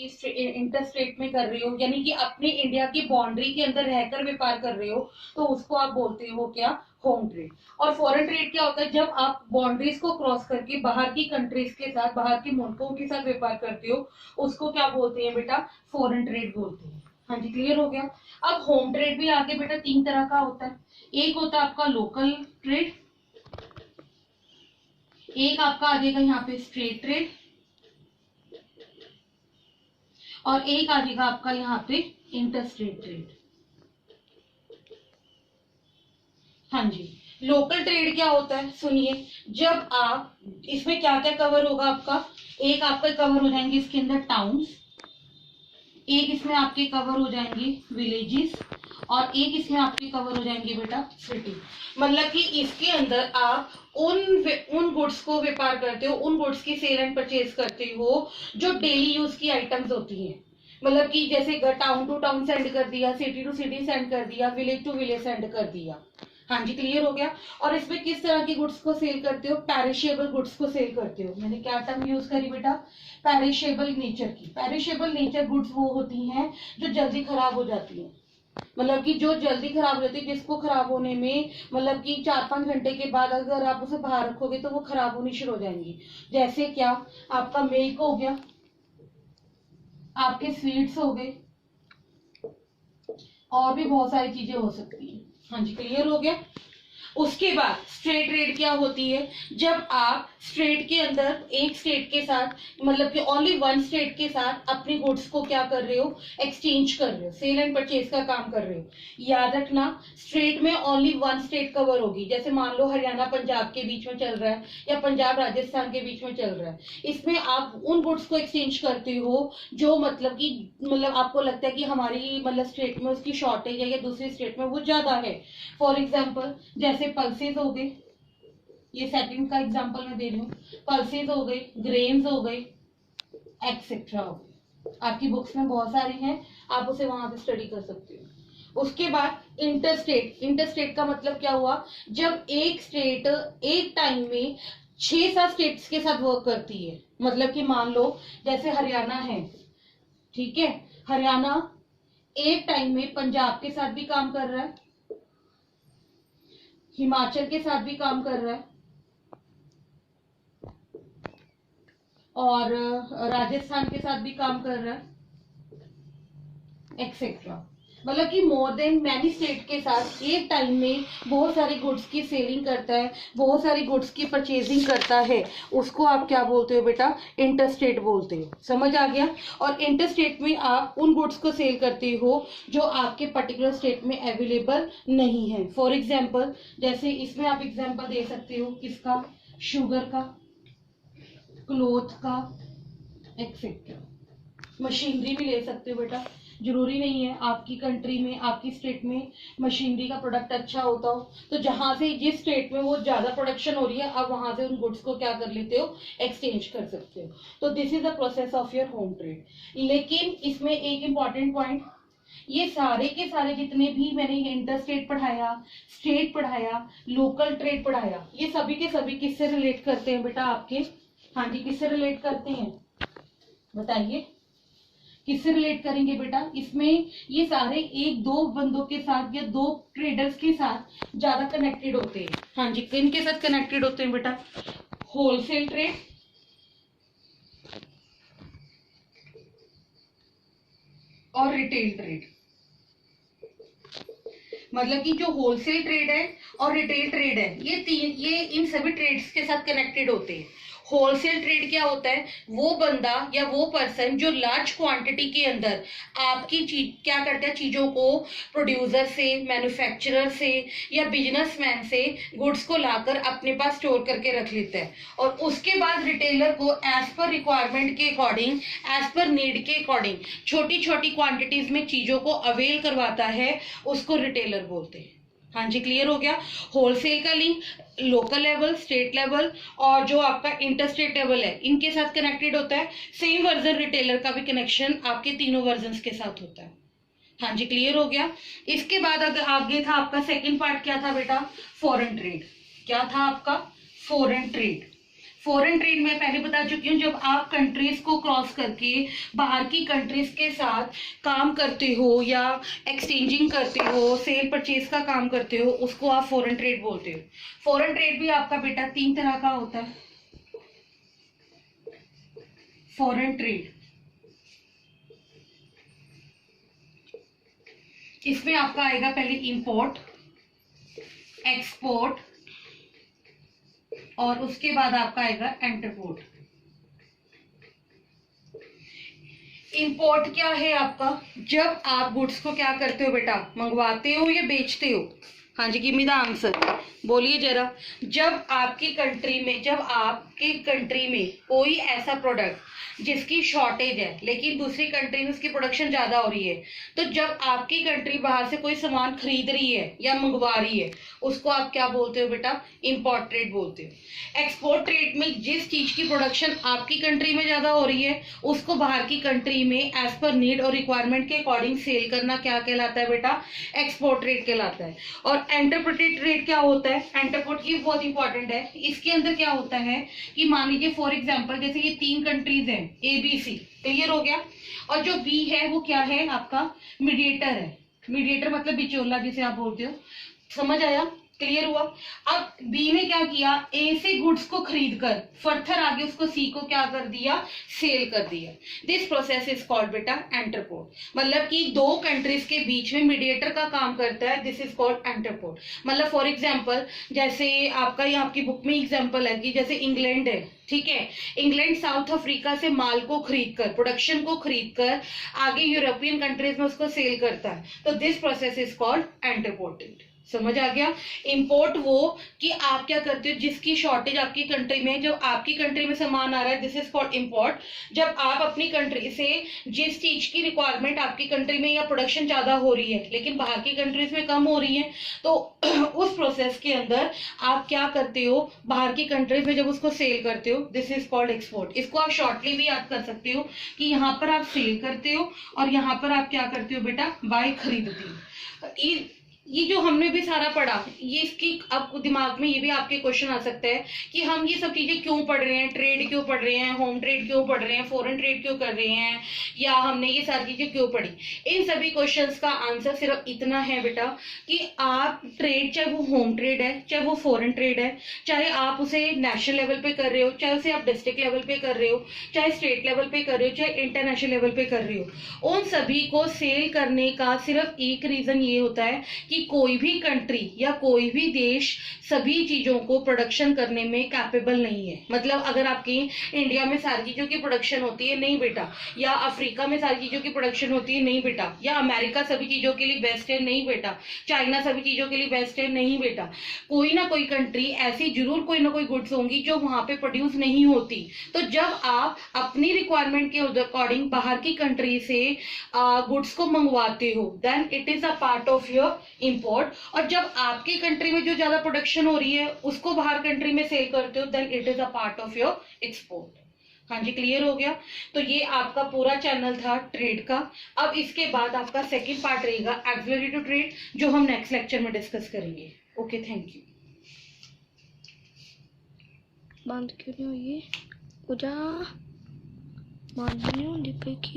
कि inter state में कर रहे हो, यानी कि अपने इंडिया की बाउंड्री के अंदर रहकर व्यापार कर रहे हो, तो उसको आप बोलते हो क्या, होम ट्रेड। और फॉरेन ट्रेड क्या होता है, जब आप बाउंड्रीज को क्रॉस करके बाहर की कंट्रीज के साथ, बाहर के मुल्कों के साथ व्यापार करते हो, उसको क्या बोलते हैं बेटा, फॉरेन ट्रेड बोलते हैं। हाँ जी, क्लियर हो गया। अब होम ट्रेड भी आगे बेटा 3 तरह का होता है। एक होता है आपका लोकल ट्रेड, एक आपका आ जाएगा यहाँ पे स्ट्रेट ट्रेड, और एक आ जाएगा आपका यहाँ पे इंटरस्टेट ट्रेड। हाँ जी, लोकल ट्रेड क्या होता है, सुनिए। जब आप इसमें क्या क्या कवर होगा आपका, एक आपका कवर हो जाएंगे इसके अंदर टाउन्स, एक इसमें आपके कवर हो जाएंगे विलेजेस, और एक इसमें आपके कवर हो जाएंगे बेटा सिटी। मतलब कि इसके अंदर आप उन गुड्स को व्यापार करते हो, उन गुड्स की सेल एंड परचेज करते हो जो डेली यूज की आइटम्स होती हैं। मतलब कि जैसे टाउन टू टाउन सेंड कर दिया, सिटी टू सिटी सेंड कर दिया, विलेज टू विलेज सेंड कर दिया। हाँ जी, क्लियर हो गया। और इसमें किस तरह की गुड्स को सेल करते हो, पेरिशेबल गुड्स को सेल करते हो। मैंने क्या टर्म यूज करी बेटा, पेरिशेबल नेचर की। पेरिशेबल नेचर गुड्स वो होती हैं जो जल्दी खराब हो जाती हैं, मतलब कि जो जल्दी खराब हो जाती है, जिसको खराब होने में मतलब कि 4-5 घंटे के बाद अगर आप उसे बाहर रखोगे तो वो खराब होनी शुरू हो जाएंगी। जैसे क्या, आपका मिल्क हो गया, आपके स्वीट्स हो गए, और भी बहुत सारी चीजें हो सकती हैं। हाँ जी, क्लियर हो गया। उसके बाद स्ट्रेट ट्रेड क्या होती है, जब आप स्टेट के अंदर एक स्टेट के साथ, मतलब कि ओनली वन स्टेट के साथ अपनी गुड्स को क्या कर रहे हो, एक्सचेंज कर रहे हो, सेल एंड परचेज का काम कर रहे हो। याद रखना, स्टेट में ओनली वन स्टेट कवर होगी। जैसे मान लो हरियाणा पंजाब के बीच में चल रहा है, या पंजाब राजस्थान के बीच में चल रहा है, इसमें आप उन गुड्स को एक्सचेंज करते हो जो मतलब कि मतलब आपको लगता है कि हमारी मतलब स्टेट में उसकी शॉर्टेज है या दूसरी स्टेट में वो ज्यादा है। फॉर एग्जाम्पल जैसे पल्सेस हो गए, ये सेकंड का एग्जांपल मैं दे रही हूँ, पल्सेस हो गए, ग्रेन्स हो गए, एक्सेट्रा हो गए। आपकी बुक्स में बहुत सारे हैं, आप उसे वहां से स्टडी कर सकते हो। उसके बाद इंटरस्टेट। इंटरस्टेट का मतलब क्या हुआ, जब एक स्टेट एक टाइम में 6-7 स्टेट्स के साथ वर्क करती है। मतलब कि मान लो जैसे हरियाणा है, ठीक है, हरियाणा एक टाइम में पंजाब के साथ भी काम कर रहा है, हिमाचल के साथ भी काम कर रहा है, और राजस्थान के साथ भी काम कर रहा है, एक्सेट्रा। मतलब कि मोर देन मैनी स्टेट के साथ एक टाइम में बहुत सारी गुड्स की सेलिंग करता है, बहुत सारी गुड्स की परचेजिंग करता है, उसको आप क्या बोलते हो बेटा, इंटरस्टेट बोलते हो। समझ आ गया। और इंटरस्टेट में आप उन गुड्स को सेल करते हो जो आपके पर्टिकुलर स्टेट में अवेलेबल नहीं है। फॉर एग्जाम्पल जैसे इसमें आप एग्जाम्पल दे सकते हो किसका, शुगर का, क्लोथ का, एक्सेट्रा। मशीनरी भी ले सकते हो बेटा, जरूरी नहीं है आपकी कंट्री में, आपकी स्टेट में मशीनरी का प्रोडक्ट अच्छा होता हो, तो जहां से जिस स्टेट में वो ज्यादा प्रोडक्शन हो रही है, आप वहां से उन गुड्स को क्या कर लेते हो, एक्सचेंज कर सकते हो। तो this is the process of your home trade. लेकिन इसमें एक इंपॉर्टेंट पॉइंट, ये सारे के सारे जितने भी मैंने इंटर स्टेट पढ़ाया, स्टेट पढ़ाया, लोकल ट्रेड पढ़ाया, ये सभी के सभी किससे रिलेट करते हैं बेटा आपके, हाँ जी, किससे रिलेट करते हैं बताइए, किससे रिलेट करेंगे बेटा। इसमें ये सारे एक दो बंदों के साथ या दो ट्रेडर्स के साथ ज्यादा कनेक्टेड होते हैं। हाँ जी, किन के साथ कनेक्टेड होते हैं बेटा, होलसेल ट्रेड और रिटेल ट्रेड। मतलब कि जो होलसेल ट्रेड है और रिटेल ट्रेड है, ये इन सभी ट्रेड्स के साथ कनेक्टेड होते हैं। होलसेल ट्रेड क्या होता है, वो बंदा या वो पर्सन जो लार्ज क्वांटिटी के अंदर आपकी चीज क्या करता है, चीजों को प्रोड्यूसर से, मैन्युफैक्चरर से या बिजनेसमैन से गुड्स को लाकर अपने पास स्टोर करके रख लेता है, और उसके बाद रिटेलर को एज पर रिक्वायरमेंट के अकॉर्डिंग, एज पर नीड के अकॉर्डिंग छोटी छोटी क्वांटिटीज में चीजों को अवेल करवाता है, उसको रिटेलर बोलते हैं। हाँ जी, क्लियर हो गया। होलसेल का link local level, state level और जो आपका इंटरस्टेट लेवल है, इनके साथ कनेक्टेड होता है। सेम वर्जन रिटेलर का भी कनेक्शन आपके तीनों वर्जन के साथ होता है। हाँ जी, क्लियर हो गया। इसके बाद अगर आगे था आपका सेकेंड पार्ट, क्या था बेटा, फॉरेन ट्रेड। क्या था आपका, फॉरेन ट्रेड। फॉरेन ट्रेड में पहले बता चुकी हूँ, जब आप कंट्रीज को क्रॉस करके बाहर की कंट्रीज के साथ काम करते हो या एक्सचेंजिंग करते हो, सेल परचेज का काम करते हो, उसको आप फॉरेन ट्रेड बोलते हो। फॉरेन ट्रेड भी आपका बेटा 3 तरह का होता है। फॉरेन ट्रेड, इसमें आपका आएगा पहले इंपोर्ट, एक्सपोर्ट और उसके बाद आपका आएगा इंटरपोर्ट। इंपोर्ट क्या है आपका? जब आप गुड्स को क्या करते हो बेटा, मंगवाते हो या बेचते हो? हाँ जी, गिव मी द आंसर, बोलिए जरा। जब आपकी कंट्री में कोई ऐसा प्रोडक्ट जिसकी शॉर्टेज है लेकिन दूसरी कंट्री में उसकी प्रोडक्शन ज्यादा हो रही है, तो जब आपकी कंट्री बाहर से कोई सामान खरीद रही है या मंगवा रही है, उसको आप क्या बोलते हो बेटा? इंपोर्ट ट्रेड बोलते हो। एक्सपोर्ट ट्रेड में जिस चीज की प्रोडक्शन आपकी कंट्री में ज्यादा हो रही है उसको बाहर की कंट्री में एज पर नीड और रिक्वायरमेंट के अकॉर्डिंग सेल करना क्या कहलाता है बेटा? एक्सपोर्ट ट्रेड कहलाता है। और एंटरप्रेटेड ट्रेड क्या होता है? एंटरपोर्ट ये बहुत इंपॉर्टेंट है। इसके अंदर क्या होता है कि मान लीजिए फॉर एग्जांपल जैसे ये 3 कंट्रीज हैं ABC, क्लियर हो गया, और जो B है वो क्या है आपका? मीडिएटर है। मीडिएटर मतलब बिचौला जिसे आप बोलते हो, समझ आया? क्लियर हुआ? अब बी ने क्या किया, ए से गुड्स को खरीद कर फर्दर आगे उसको सी को क्या कर दिया? सेल कर दिया। दिस प्रोसेस इज कॉल्ड बेटा एंटरपोर्ट। मतलब कि 2 कंट्रीज के बीच में मीडिएटर का काम करता है, दिस इज कॉल्ड एंटरपोर्ट। मतलब फॉर एग्जांपल जैसे आपका यहाँ आपकी बुक में एग्जांपल है कि जैसे इंग्लैंड है, ठीक है, इंग्लैंड साउथ अफ्रीका से माल को खरीद कर, प्रोडक्शन को खरीद कर आगे यूरोपियन कंट्रीज में उसको सेल करता है, तो दिस प्रोसेस इज कॉल्ड एंटरपोर्टेड। समझ आ गया? इंपोर्ट वो कि आप क्या करते हो, जिसकी शॉर्टेज आपकी कंट्री में, जब आपकी कंट्री में सामान आ रहा है, दिस इज कॉल्ड इंपोर्ट। जब आप अपनी कंट्री से जिस चीज की रिक्वायरमेंट आपकी कंट्री में या प्रोडक्शन ज्यादा हो रही है लेकिन बाहर की कंट्रीज में कम हो रही है, तो उस प्रोसेस के अंदर आप क्या करते हो, बाहर की कंट्रीज में जब उसको सेल करते हो, दिस इज कॉल्ड एक्सपोर्ट। इसको आप शॉर्टली भी याद कर सकते हो कि यहाँ पर आप सेल करते हो और यहाँ पर आप क्या करते हो बेटा? बाय खरीदते हो। ये जो हमने भी सारा पढ़ा, ये इसकी आपको दिमाग में ये भी आपके क्वेश्चन आ सकता है कि हम ये सब चीजें क्यों पढ़ रहे हैं, ट्रेड क्यों पढ़ रहे हैं, होम ट्रेड क्यों पढ़ रहे हैं, फॉरेन ट्रेड क्यों कर रहे हैं, या हमने ये सारी चीजें क्यों पढ़ी। इन सभी क्वेश्चंस का आंसर सिर्फ इतना है बेटा कि आप ट्रेड, चाहे वो होम ट्रेड है, चाहे वो फॉरेन ट्रेड है, चाहे आप उसे नेशनल लेवल पे कर रहे हो, चाहे उसे आप डिस्ट्रिक्ट लेवल पे कर रहे हो, चाहे स्टेट लेवल पे कर रहे हो, चाहे इंटरनेशनल लेवल पे कर रहे हो, उन सभी को सेल करने का सिर्फ एक रीजन ये होता है कि कोई भी कंट्री या कोई भी देश सभी चीजों को प्रोडक्शन करने में कैपेबल नहीं है। मतलब अगर आपकी इंडिया में सारी चीजों की प्रोडक्शन होती है, नहीं बेटा, या अफ्रीका में सारी चीजों की प्रोडक्शन होती है, नहीं बेटा, या अमेरिका सभी चीजों के लिए बेस्ट है, नहीं बेटा, चाइना सभी चीजों के लिए बेस्ट है, नहीं बेटा, कोई ना कोई कंट्री ऐसी जरूर कोई ना कोई गुड्स होंगी जो वहां पे प्रोड्यूस नहीं होती। तो जब आप अपनी रिक्वायरमेंट के अकॉर्डिंग बाहर की कंट्री से गुड्स को मंगवाते हो, then it is a part of your import. और जब आपकी कंट्री में जो ज्यादा प्रोडक्शन हो रही है उसको बाहर कंट्री में सेल करते हो, then it is a part of your export. हाँ जी, क्लियर हो गया? तो ये आपका पूरा चैनल था ट्रेड का। अब इसके बाद आपका सेकंड पार्ट रहेगा एक्सिलरी टू ट्रेड, जो हम नेक्स्ट लेक्चर में डिस्कस करेंगे। Okay, thank you. बंद क्यों नहीं हुई? पूजा बंद नहीं होने पे